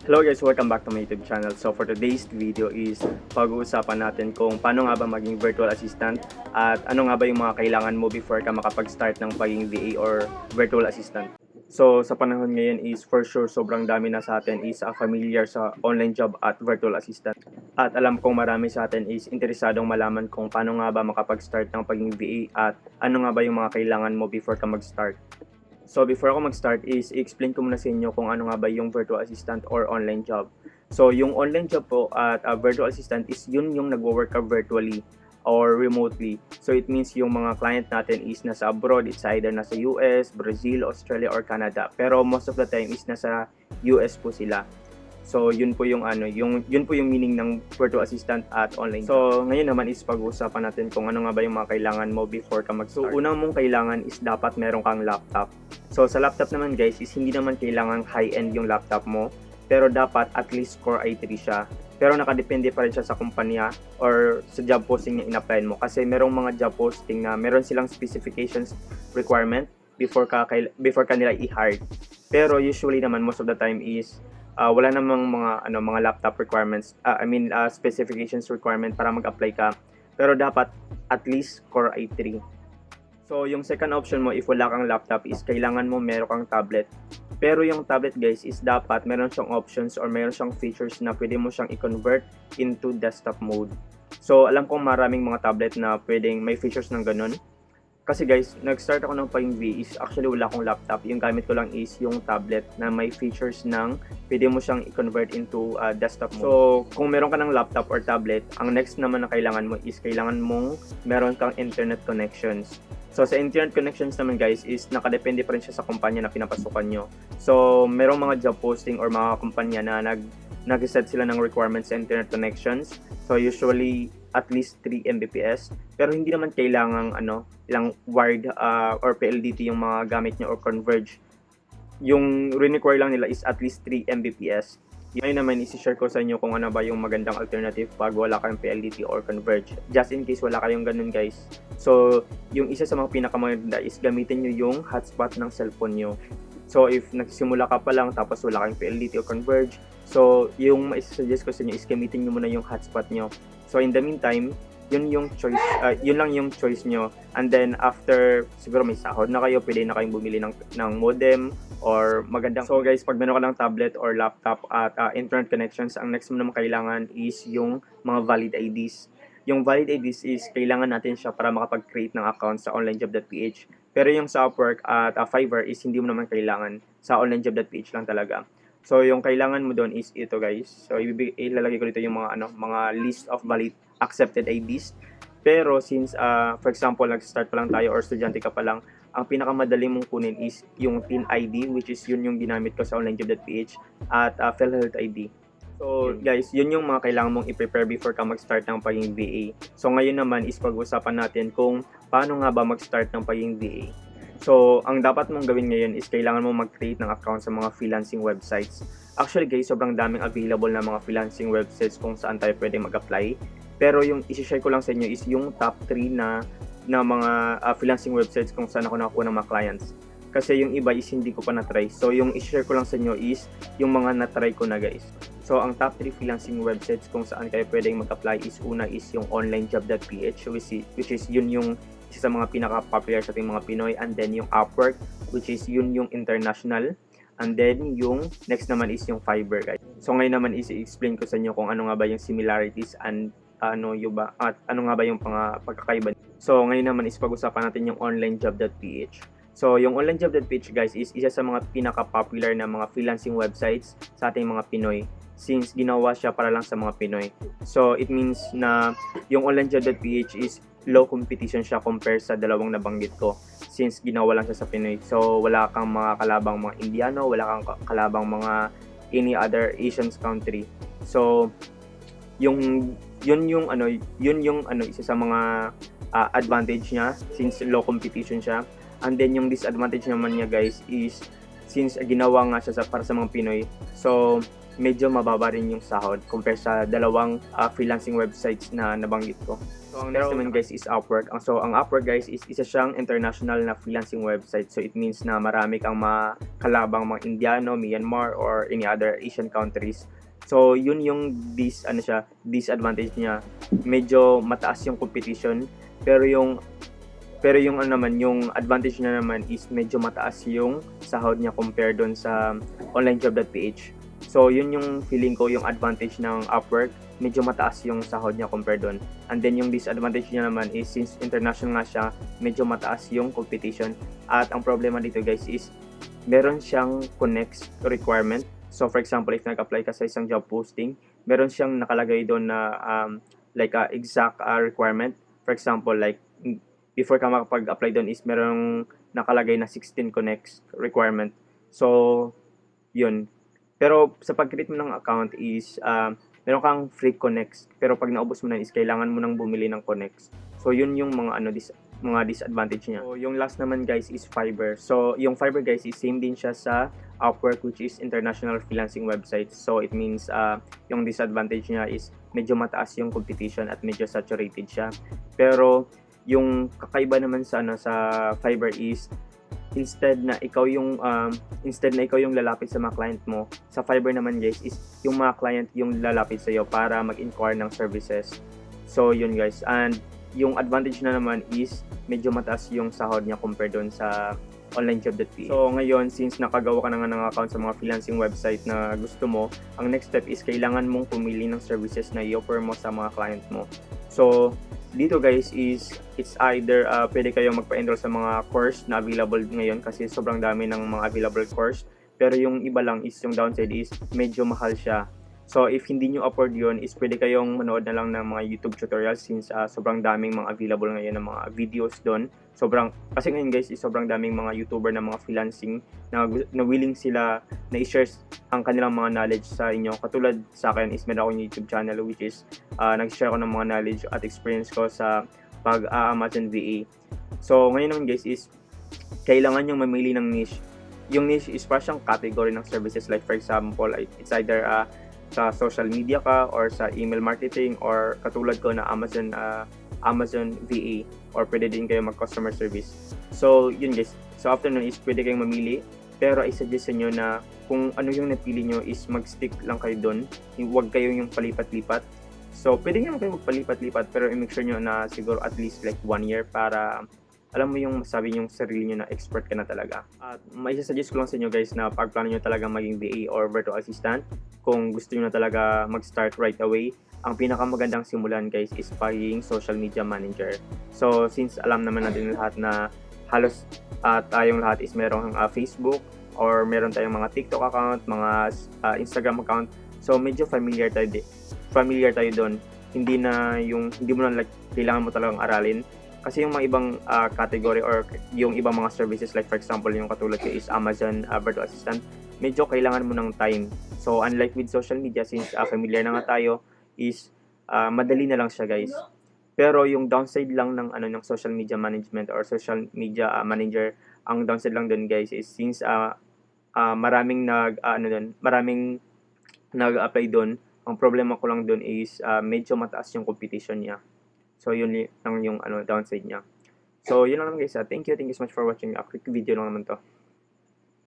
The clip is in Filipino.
Hello guys, welcome back to my YouTube channel. So for today's video is pag-uusapan natin kung paano nga ba maging virtual assistant at ano nga ba yung mga kailangan mo before ka makapag-start ng pagiging VA or virtual assistant. So sa panahon ngayon is for sure sobrang dami na sa atin is familiar sa online job at virtual assistant. At alam kong marami sa atin is interesadong malaman kung paano nga ba makapag-start ng pagiging VA at ano nga ba yung mga kailangan mo before ka mag-start. So before ako mag-start is i-explain ko muna sa inyo kung ano nga ba yung virtual assistant or online job. So yung online job po at virtual assistant is yun yung nagwo-work ka virtually or remotely. So it means yung mga client natin is nasa abroad, it's either nasa US, Brazil, Australia or Canada. Pero most of the time is nasa US po sila. So yun po yung yun po yung meaning ng virtual assistant at online. So ngayon naman is pag-uusapan natin kung ano nga ba yung mga kailangan mo before ka mag-start. So unang mong kailangan is dapat meron kang laptop. So sa laptop naman guys is hindi naman kailangan high-end yung laptop mo, pero dapat at least Core i3 siya. Pero nakadepende pa rin siya sa kumpanya or sa job posting na in-apply mo, kasi merong mga job posting na meron silang specifications requirement before ka nila i-hire. Pero usually naman most of the time is wala namang mga laptop requirements, specifications requirement para mag-apply ka, pero dapat at least Core i3. So yung second option mo if wala kang laptop is kailangan mo meron kang tablet. Pero yung tablet guys is dapat meron siyang options or meron siyang features na pwede mo siyang i-convert into desktop mode. So alam kong maraming mga tablet na pwedeng may features ng ganun. Kasi guys, nag-start ako ng pagiging VA is actually wala akong laptop. Yung gamit ko lang is yung tablet na may features ng pwede mo siyang i-convert into desktop mode. So, kung meron ka ng laptop or tablet, ang next naman na kailangan mo is kailangan mong meron kang internet connections. So, sa internet connections naman guys is nakadepende pa rin siya sa kumpanya na pinapasukan nyo. So, merong mga job posting or mga kumpanya na nag-set sila ng requirements sa internet connections. So, usually at least 3 Mbps. Pero hindi naman kailangang ilang wired or PLDT yung mga gamit nyo or converge. Yung require lang nila is at least 3 Mbps. Ngayon naman isi-share ko sa inyo kung ano ba yung magandang alternative pag wala kayong PLDT or converge. Just in case wala kayong ganun guys. So, yung isa sa mga pinakamaganda is gamitin nyo yung hotspot ng cellphone nyo. So, if nagsimula ka pa lang tapos wala kayong PLDT or converge, so yung ma-suggest ko sa inyo is gamitin nyo muna yung hotspot nyo. So, in the meantime, yun lang yung choice nyo. And then, after, siguro may sahod na kayo, pwede na kayong bumili ng modem or magandang. So, guys, pag meron ka ng tablet or laptop at internet connections, ang next mo naman kailangan is yung mga valid IDs. Yung valid IDs is kailangan natin siya para makapag-create ng account sa onlinejob.ph. Pero yung sa Upwork at Fiverr is hindi mo naman kailangan. Sa onlinejob.ph lang talaga. So, yung kailangan mo doon is ito guys. So, ilalagay ko dito yung mga list of valid accepted IDs. Pero since, for example, nag-start pa lang tayo or estudyante ka pa lang, ang pinakamadali mong kunin is yung TIN ID, which is yun yung ginamit ko sa onlinejob.ph at PhilHealth ID. So, guys, yun yung mga kailangan mong i-prepare before ka mag-start ng pagiging VA. So, ngayon naman is pag-usapan natin kung paano nga ba mag-start ng pagiging VA. So, ang dapat mong gawin ngayon is kailangan mong mag-create ng account sa mga freelancing websites. Actually guys, sobrang daming available na mga freelancing websites kung saan tayo pwede mag-apply. Pero yung isi-share ko lang sa inyo is yung top 3 na mga freelancing websites kung saan ako nakakuha ng mga clients. Kasi yung iba is hindi ko pa na-try. So, yung isi-share ko lang sa inyo is yung mga na-try ko na guys. So, ang top 3 freelancing websites kung saan kayo pwedeng mag-apply is una is yung onlinejob.ph, which is yun yung isa sa mga pinaka-popular sa ating mga Pinoy, and then yung Upwork, which is yun yung international, and then yung next naman is yung Fiverr guys. So ngayon naman is i-explain ko sa inyo kung ano nga ba yung similarities and ano nga ba yung pagkakaiba. So ngayon naman is pag-usapan natin yung onlinejob.ph. So yung onlinejob.ph guys is isa sa mga pinaka-popular na mga freelancing websites sa ating mga Pinoy, since ginawa siya para lang sa mga Pinoy. So it means na yung onlinejob.ph is low competition siya compare sa dalawang nabanggit ko, since ginawa lang siya sa Pinoy. So wala kang mga kalabang mga Indiano, wala kang kalabang mga any other Asian country. So yun yung isa sa mga advantage niya, since low competition siya. And then yung disadvantage naman niya guys is since ginawa nga siya para sa mga Pinoy. So medyo mababa rin yung sahod compare sa dalawang freelancing websites na nabanggit ko. So, ang next naman guys is Upwork. So, ang Upwork guys is isa siyang international na freelancing website. So, it means na marami kang makalabang mga Indiano, Myanmar, or any other Asian countries. So, yun yung disadvantage niya. Medyo mataas yung competition, pero yung ano naman, yung advantage niya naman is medyo mataas yung sahod niya compare doon sa onlinejob.ph. So, yun yung feeling ko, yung advantage ng Upwork, medyo mataas yung sahod niya compare doon. And then yung disadvantage niya naman is since international nga siya, medyo mataas yung competition. At ang problema dito guys is meron siyang connects requirement. So, for example, if nag-apply ka sa isang job posting, meron siyang nakalagay doon na exact requirement. For example, like before ka makapag-apply doon is merong nakalagay na 16 connects requirement. So, yun. Pero sa pag-create mo ng account is meron kang free connects. Pero pag naubos mo na is kailangan mo nang bumili ng connects. So, yun yung mga disadvantage niya. So, yung last naman guys is Fiverr. So, yung Fiverr guys is same din siya sa Upwork, which is international freelancing website. So, it means yung disadvantage niya is medyo mataas yung competition at medyo saturated siya. Pero yung kakaiba naman sa Fiverr is instead na ikaw yung lalapit sa mga client mo, sa Fiverr naman guys is yung mga client yung lalapit sa iyo para mag-inquire ng services. So yun guys, and yung advantage na naman is medyo mataas yung sahod niya compared doon sa onlinejob.ph. So ngayon, since nakagawa ka na nga ng account sa mga freelancing website na gusto mo, ang next step is kailangan mong pumili ng services na i-offer mo sa mga client mo. So dito guys is it's either pwede kayo magpa-enroll sa mga course na available ngayon kasi sobrang dami ng mga available course, pero yung iba lang is yung downside is medyo mahal siya. So if hindi nyo afford yun is pwede kayong manood na lang ng mga YouTube tutorials since sobrang daming mga available ngayon ng mga videos doon. Kasi ngayon guys is sobrang daming mga YouTuber na mga freelancing na willing sila na i-share ang kanilang mga knowledge sa inyo. Katulad sa akin is meron akong YouTube channel which is nag-share ko ng mga knowledge at experience ko sa pag-Amazon VA. So ngayon naman guys is kailangan nyo mamili ng niche. Yung niche is parang siyang category ng services, like for example it's either sa social media ka or sa email marketing or katulad ko na Amazon VA, or pwede din kayo mag-customer service. So yun guys, so after nun is pwede kayong mamili, pero i-suggest sa inyo na kung ano yung napili nyo is mag-stick lang kayo doon, huwag kayo yung palipat-lipat. So pwede nga kayo magpalipat-lipat pero i-make sure nyo na siguro at least like 1 year para alam mo yung masabi yung sarili nyo na expert ka na talaga. At may suggest ko lang sa inyo guys na pagplano nyo talaga maging VA or virtual assistant, kung gusto nyo na talaga mag-start right away, ang pinakamagandang simulan guys is pagiging social media manager. So since alam naman natin lahat na halos tayong lahat is merong Facebook or meron tayong mga TikTok account, mga Instagram account. So medyo familiar tayo doon. Hindi mo na like kailangan mo talagang aralin. Kasi yung mga ibang category or yung ibang mga services, like for example yung katulad ko is Amazon virtual assistant, medyo kailangan mo ng time. So unlike with social media, since familiar na nga tayo, is madali na lang siya guys. Pero yung downside lang ng social media management or social media manager, ang downside lang dun guys is since maraming nag-apply doon, ang problema ko lang doon is medyo mataas yung competition niya. So yun lang yung downside niya. So yun lang naman guys. Thank you so much for watching. A quick video lang naman to.